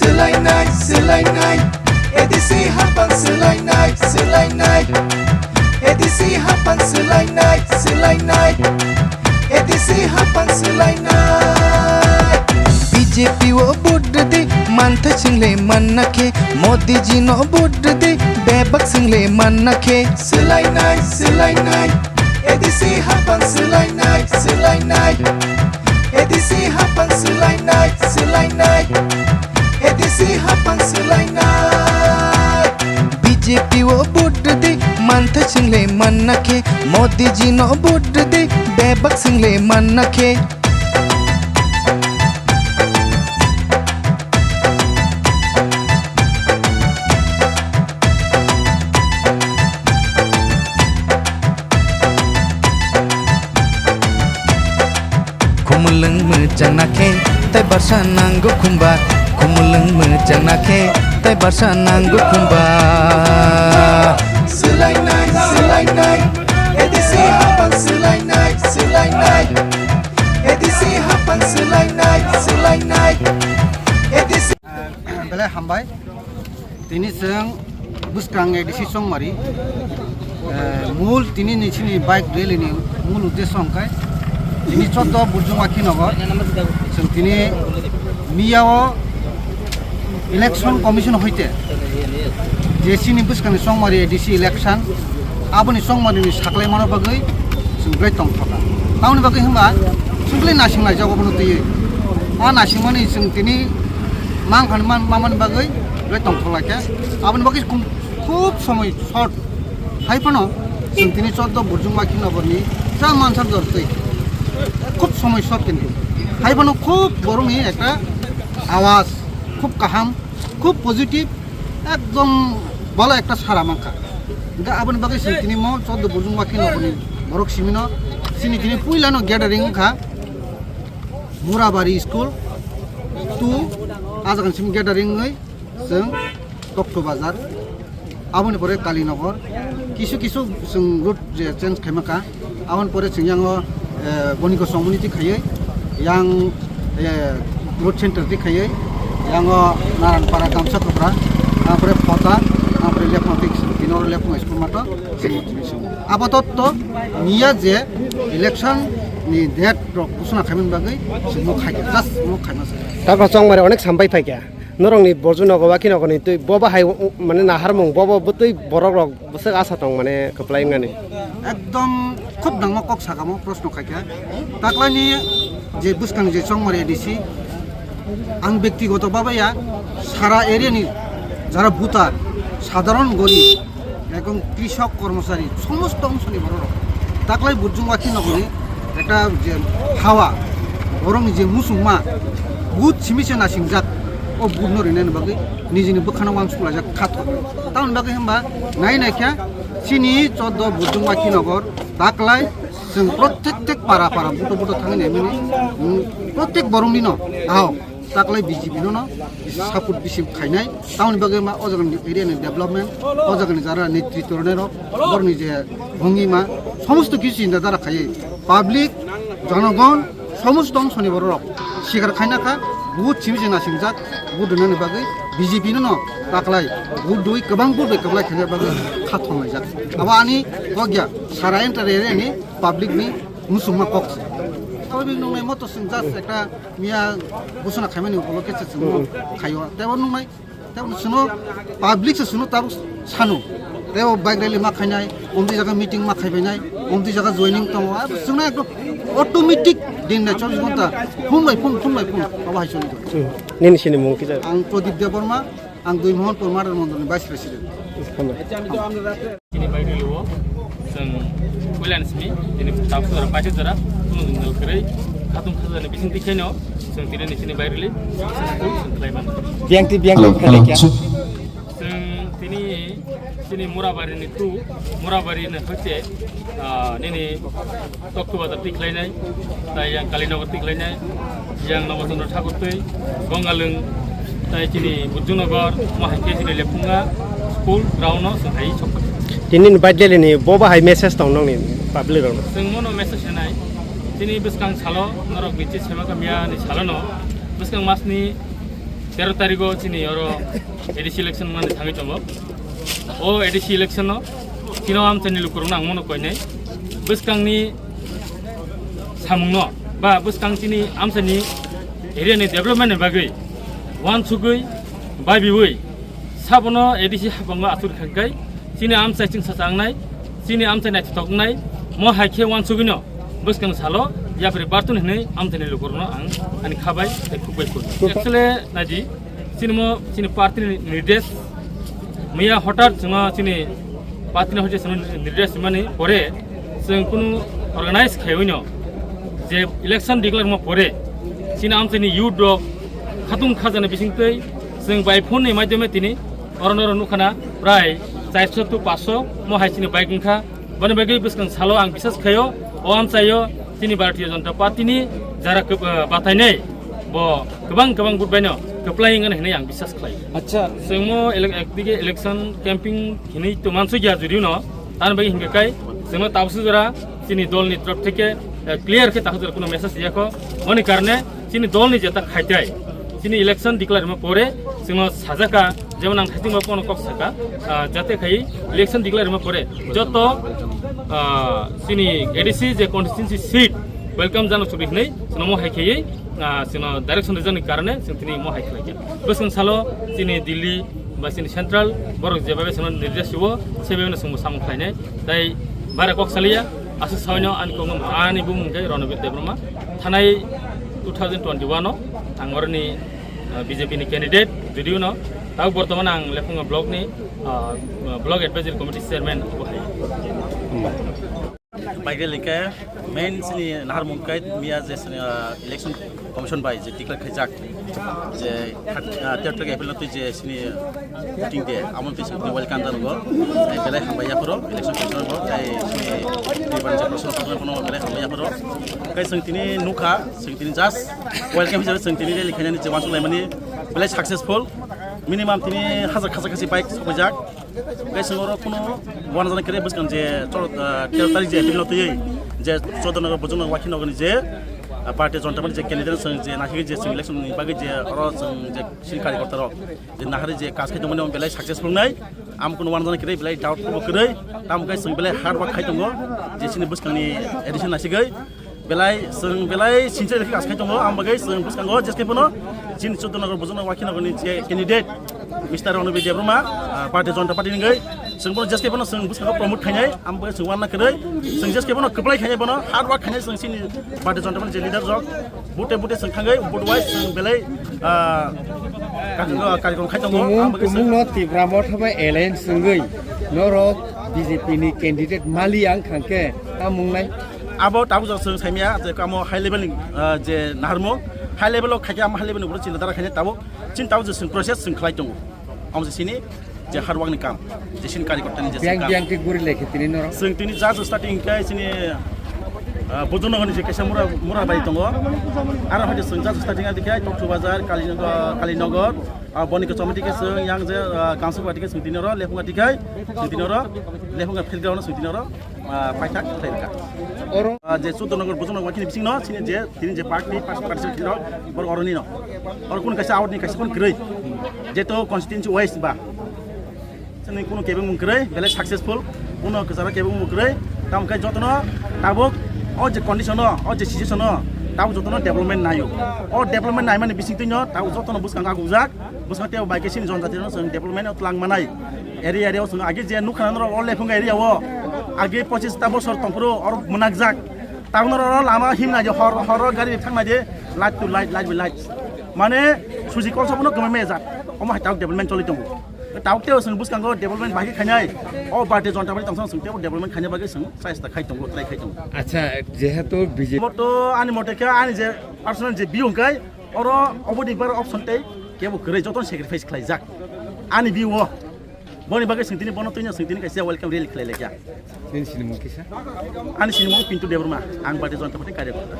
Selainai, selainai, edisi hapan selainai, selainai, edisi hapan selainai, selainai, edisi hapan selainai. BJP wo budde de mantha single manake, Modi ji no budde de bebak single manake. Selainai, selainai, edisi hapan selainai, selainai, edisi hapan selainai, selainai, edisi hapan selainai. BJP wo budde de mantha single manake, Modi ji no budde de bebak single manake. Khumulung mojang nakhe tai barsa nanggo khumbar, khumulung mojang nakhe tai barsa nanggo khumbar. Selainai, selainai, edisi hapan selainai, selainai, edisi hapan selainai, selainai, edisi. Bela hambai, tini seng Mwkthang ADC Chongmari, mul tini ni chini bike rally ni mul uddesho angkai. Tini Joto Bodhjungnagar, tini miyao election commission hoite. Je Chini Mwkthang Chongmari ADC election, aboni Chongmari ni saklai mano bagai, sungkai tongkha. Tahun bagai hamba, sungkai nasing lai jago bono tiye. Nasing mani sung tini mangkan maman bagai, sungkai tongkha lagi. Aboni bagai খুব সময় short হাইপানো তিনি Joto Bodhjungnagar ni যা মানসার দরকার খুব সময় short কিন্তু হাইপানো খুব গরমই একটা আওয়াজ খুব কাহাম খুব পজিটিভ একদম ভালো একটা সারা মাখা গা আবন বাকি তিনি Joto Bodhjungnagar ni বরক সিমিনো তিনি পুইলানো গ্যাদারিং খা মুরাবাড়ি স্কুল টু আজাগান সিম গ্যাদারিং जों টকটো বাজার abon pore Kalinagar kisu जों रुट चेंज खाइमाखा abon pore जों यांgo boniko community खायै yang road center ti खायै yango naranpara gamsa kopra apore pota apore lepmatik dinor lepma school mato apatot niya je election ni date ঘোষণা খাইমেন বাগৈ जों खाइ just खाइमास তারপর Chongmari অনেক সাম্বাই ফাইকা Norok ni Bodhjungnagar wakhinagar ni tui boba hai mane naharmung boba butui borok rok bosek asa tong mane Khwlainani একদম খুব ডাঙৰ cock সাকামো প্রশ্ন খাইকা তাকলানি যে Mwkthang যে Chongmari ADC আং ব্যক্তিগতভাবে সারা এরিয়ানি যারা ভূতার সাধারণ গরিব এবং কৃষক কর্মচারী সমস্ত অংশনি বড় তাকলাই Bodhjungnagar একটা যে হাওয়া বরং যে মুসুমা বুত সিমিছে নাসিংজাক ও বুনো রেনেন বাকি নিজেনি বখানা ওয়াংসুলা যা খাত তাউন বাকি হম্বা নাই নাইখা চিনি Joto Bodhjungnagar তাকলাই जों প্রত্যেক পারা বুটো থাঙে নেমিনি প্রত্যেক বরং দিন আও তাকলাই BJP নো সাপোর্ট বেশি খাইনাই তাউন বাকি মা অজাগন এরিয়ানি ডেভেলপমেন্ট অজাগন যারা নেতৃত্ব নেরক বরনি যে ভঙ্গিমা সমস্ত কিছু চিন্তা দ্বারা খাই পাবলিক জনগণ সমস্ত অংশনি বড় শিকার খাইনাখা বহুত সিমিছে নাসিংজাক বহুত দনানি বাকি BJP नो তাকলাই বহুত দুই গোবাং বহুত কবলাই খাইনা বাকি খাথমাই যাক আবা আনি গগিয়া সারা এন্টার এরিয়ানি পাবলিক ni মুসুমা কক্স তবে নংনাই মতো जों জাস্ট একটা মিয়া ঘোষণা খাইমানি উপলক্ষে जों খাইও তেব নংনাই তেব শুনো পাবলিক শুনো তাব সানো তেব বাইক র্যালি মা খাইনাই অমদি জায়গা মিটিং মা খাইবাইনাই অমদি জায়গা জয়েনিং দङ जोंना একদম অটোমেটিক दिन 24 घन्टा फुंबाय फुं माबा हायसनि निनि सिनि मुं कि आं प्रदीप देवर्मा आं दुई महन परमार मन्दिरनि भाइस प्रेसिडेन्ट Chini बायदिल'आव जों Khwlainani दिनै ताबसुरा पाइजरा तुलुंगल करै खातुम खाजानि बिसिं दिखायनो जों दिनै Chini बायदिलि खालायमान बियांति खालायखा जों दिनै Chini मुराबारिनि थ्रु मुराबारिनि होते निनि टकटो बाजार दिख्लायनाय दा yang Kalinagar दिख्लायनाय yang Nabasundra Thakur tui Gongalung दा Chini Bodhjungnagar माहायके Chini लेफुंगा स्कुल ग्राउन्डआव जों हाय सफा दिनै बायदिलनि बोबा हाय मेसेज दं नंनि पाब्लिक आव जों मनो मेसेज होनाय दिनै Mwkthang सालो Norok बिचे सेमा गामियानि सालोनो Mwkthang मासनि 13 तारिखो चिनी और ADC इलेक्शन माने थाङै दङ ओ ADC इलेक्शन चिनो आम चनि लुकुरनो आं मनो कयनै बसकांनि सामुंनो बा बसकांचिनि आमसानि एरियानि डेभलपमेन्टनि बागै वान सुगै बाबिवै साबनो ADC हाबंगा आसुर खांगाय चिनि आमसाइथिं सासांनाय चिनि आमसाइ नायथथगनाय म हाइखे वान सुगैनो बसकां सालो याफ्रे बार्तुन हनै आमथानि लुकुरनो आं आनि खाबाय खुबै एक्चुअली नाजि चिनि पार्टी निर्देश मैया हठात जोङो चिनि पार्टी हजे निर्देश माने परे जों कुनु अर्गानाइज खायैनो जे इलेक्शन डिक्लेयर म परे चिनि आमथानि युथ दग खातुम खाजाने बिसिंतै जों बाय फननि माध्यमे तिनि अरनर नुखाना प्राय 400 to 500 म हाइसिनि बाइक ओंखा बने बागै बसकां सालो आं बिसास खायो ओ आमसायो चिनि भारतीय जनता पार्टीनि जारा बाथायनाय बो गोबां गुडबायनो खफ्लायंगोन होननाय आं बिसास खालायो अच्छा जोंमो एकदिगे इलेक्शन कैंपिंग हिनै तो मानसु गया जुदिनो तान बागै हिंगाय जोंनो ताबसु जरा चिनि दलनि तरफ থেকে क्लियर के ताहजर कोनो मेसेज दियाखो मनि कारणे चिनि दलनि जेता खायताय चिनि इलेक्शन डिक्लेयर म परे जोंनो साजाका जेमन आं खायथिं म कोनो कक साका जाते खाय इलेक्शन डिक्लेयर म परे जतो चिनि ADC जे कन्स्टिट्युएन्सी सीट वेलकम जानो सुबिहनै जोंनो म हायखैयै जोंनो डाइरेक्शन रिजननि कारणे जों तिनि म हायखैलाय बसं सालो चिनि दिल्ली बा चिनि सेन्ट्रल बर जेबाबे जोंनो निर्देश हो सेबेनो जों सामु खायनाय दाय बारा कक सालिया आसु सावनो आनि बुंगै रणबीर देब्रमा थानाय 2021 no आंगरनि BJP नि कैंडिडेट जुदिउ न ताव बर्तमान आं लेफुंगा ब्लॉक नि ब्लॉक एडवाइजरी कमिटी चेयरमैन बहाय बाइगे लिंके मेन सिनि नाहार मुंकाय मिया जे election commission by J ticket खैजाक J 13 April न जे सिनि मिटिंग दे आमन पिस वेलकाम जानुगो बेले हामबाया फरो इलेक्शन कमिशन बो जाय सिनि रिबान जे प्रश्न कोनो बेले हामबाया फरो कै संतिनि नुखा संतिनि जास्ट वेलकाम जे संतिनि लिखायनानि जे वासु लायमानि बेले सक्सेसफुल मिनिमाम तिनि हाजार खासा बाइक सफैजाक कै संगरो कोनो वन जन करे बसकान जे 13 तारिख जे एप्रिल तयै जे चौधनगर बोजंगनगर वाखिनगरनि जे पार्टी जनता पार्टी जे कैंडिडेट जे नाखि जे इलेक्शन नि बागै जे अर जे सिन कार्यकर्ता रक जे नाहारि जे कास खाय दमोन बेलाय सक्सेसफुल नाय आम कोनो वन जन करे बेलाय डाउट को करे ताम कै जों बेलाय हार्ड वर्क खाय दङ जे सिनि बसकांनि एडिशन नासिगै बेलाय जों बेलाय सिनसे कास खाय दङ आम बागै जों बसकांगो जेसके पनो जिन चौधनगर बोजंगनगर वाखिनगरनि जे candidate mister Ranbir Debbarma party Janata party नि गै जों बनो जेसके बनो जों बसकांगो प्रमोट खायनाय आम बागै जों वान ना करे जों जेसके बनो खप्लाय खायनाय बनो हार्ड वर्क खायनाय जों सिनि पार्टी जनता पार्टी जे लिडार जक बुटे जों थांगै बुट वाइज जों बेलाय कार्यक्रम खाय दङ आम बागै जों मुंनो तिब्रामो थाबाय एलायन्स जोंगै नरक BJP नि कैंडिडेट मालि आं खांके ता मुंनाय आबो ताबु जों साइमिया जे कामो हाई लेवल जे नाहारमो हाई लेवल खायके आम हाई लेवल नि चिन्ता दारा खायनाय ताबो चिन ताबु जों प्रोसेस जों खालाय दङ आम जे सिनि जे हार्ड वर्क नि काम जे सिन कार्यकर्तानि जे काम बियांग गुरि लेखितिनि नरक जों तिनि जा स्टार्टिं काय सिनि बोजनगरनि जे कैसा मुरा बाय दङ आरो हदे जों जा स्टार्टिं आ दिखाय टक्टु बाजार कालीनगर बनिक चमति के जों yang जे काउन्सिल पार्टी के जों तिनि र लेफुंगा दिखाय जों तिनि र लेफुंगा फिल्ड ग्राउन्ड जों तिनि र पाइथाक थैरका अरो जे चौधनगर बोजनगर वाखिनि बिसिं न सिनि जे तिनि जे पार्टी खिरो बर अरनि न और कुन कैसा आउट नि कैसा कुन ग्रै जे तो कन्स्टिट्युएन्सी वाइज बा जोंनि कुन केबे मुंग्रै बेले सक्सेसफुल कुन कसारा केबे मुंग्रै ताम काय जतन ताबक ओ जे कन्डिसन ओ जे सिचुएसन ताबो जतन डेभलपमेन्ट नायो ओ डेभलपमेन्ट नाय माने बिसिं तिन ताबो जतन बुसकांगा गुजाक बुसकाते बाइकेसिन जनजाति न जों डेभलपमेन्ट तलां मानाय एरियायाव जों आगे जे नुखाना न अल लेफुंगा एरियाव आगे 25 ता बोसोर तंफ्रो और मुनागजाक ताउन र लामा हिमना जे हर गारि थांना जे लाइट टु लाइट माने सुजि कलसबनो गमे जाक अमा हाताव डेभलपमेन्ट चलि दङ ताउते जों बुसकांगो डेभलपमेन्ट बागै खायनाय ओ पार्टी जनता पार्टी तंसं जों डेभलपमेन्ट खायनाय बागै जों साइसता खाय दङ ट्राइ खाय दङ अच्छा जेहेतु BJP मतो आनि मतेके आनि जे पर्सनल जे बिउंगाय और अबदि बार अप्सन तै केबो गरै जतन सेक्रिफाइस खाय जाक आनि बिउ बनि बागै सिंतिनि बनो तैनो सिंतिनि कैसे वेलकम रेली खायले क्या दिन सिनिमु किसा आनि सिनिमु पिन्टु देब्रमा आं पार्टी जनता पार्टी कार्यकर्ता